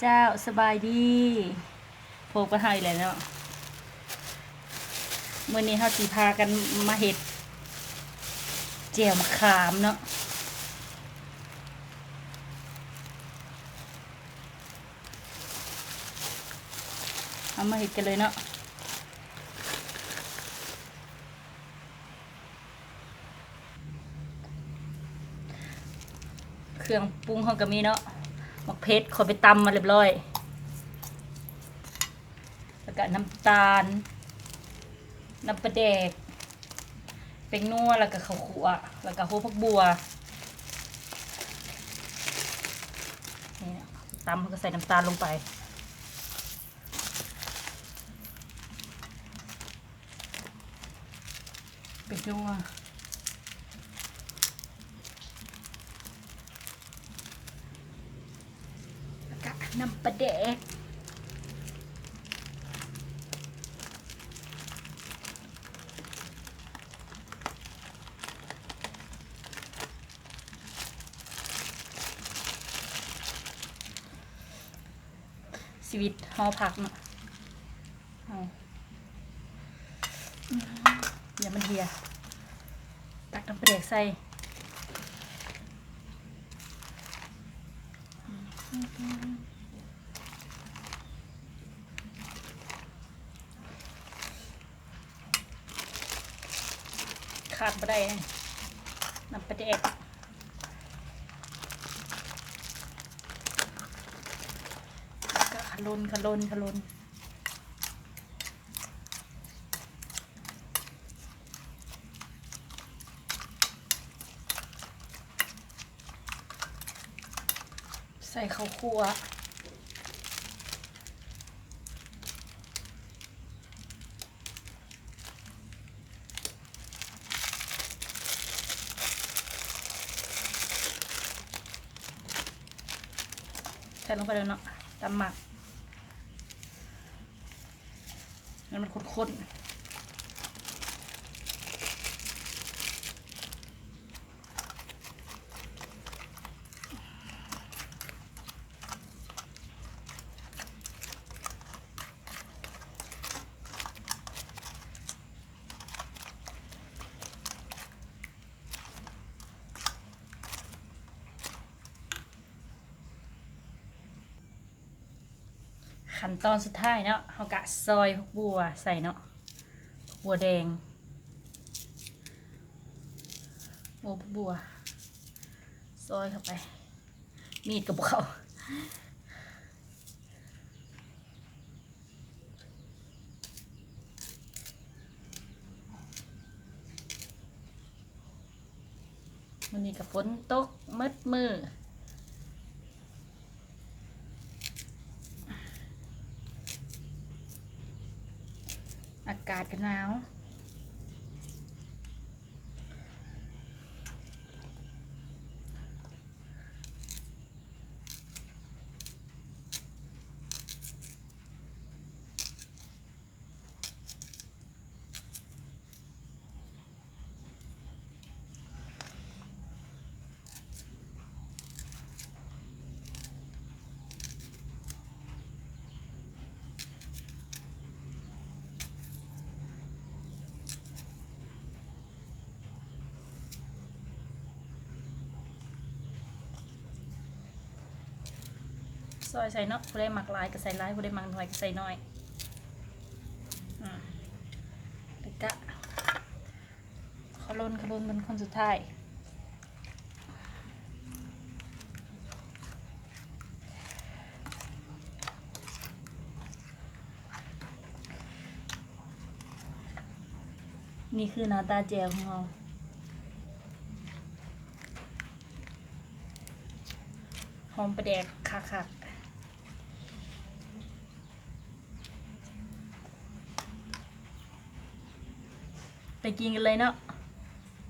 เจ้าสบายดีพบกันเฮาอีกแล้วเนาะมื้อนี้เฮาสิพากันมาเฮ็ดแจ่วมะขามเนาะเอามาเฮ็ดกันเลยเนาะเครื่องปรุงเฮาก็มีเนาะมะเขือขอไปตำมาเรียบร้อยแล้วก็น้ำตาลน้ำปลาแดกเป็นนัวแล้วก็ข้าวคั่วแล้วก็หัวผักบัวนี่นะตำก็ใส่น้ำตาลลงไปเป็นนัวแล้วก็น้ำปลาแดกชีวิตห่อผักเนาะเอาอย่ามันเหี่ยตักน้ำปลาแดกใส่ขาดไม่ได้นะน้ำปลาแดกก็ขลุนใส่ข้าวคั่วใส่ลงไปเลยเนาะตำหมักแล้วมันข้นขั้นตอนสุดท้ายเนาะเฮากะซอยผักบัวใส่เนาะผักบัวแดงผักบัวซอยเข้าไปมีดกับเขาวันนี้กับฝนตกมืดอากาศก็หนาวซอยใส่เนาะผู้ใดหมักหลายก็ใส่หลายผู้ใดหมักน้อยก็ใส่น้อยแล้วก็ขลุนเป็นคนสุดท้ายนี่คือหน้าตาแจ่วของเราหอมปลาแดกคักไปกินกันเลยเนาะ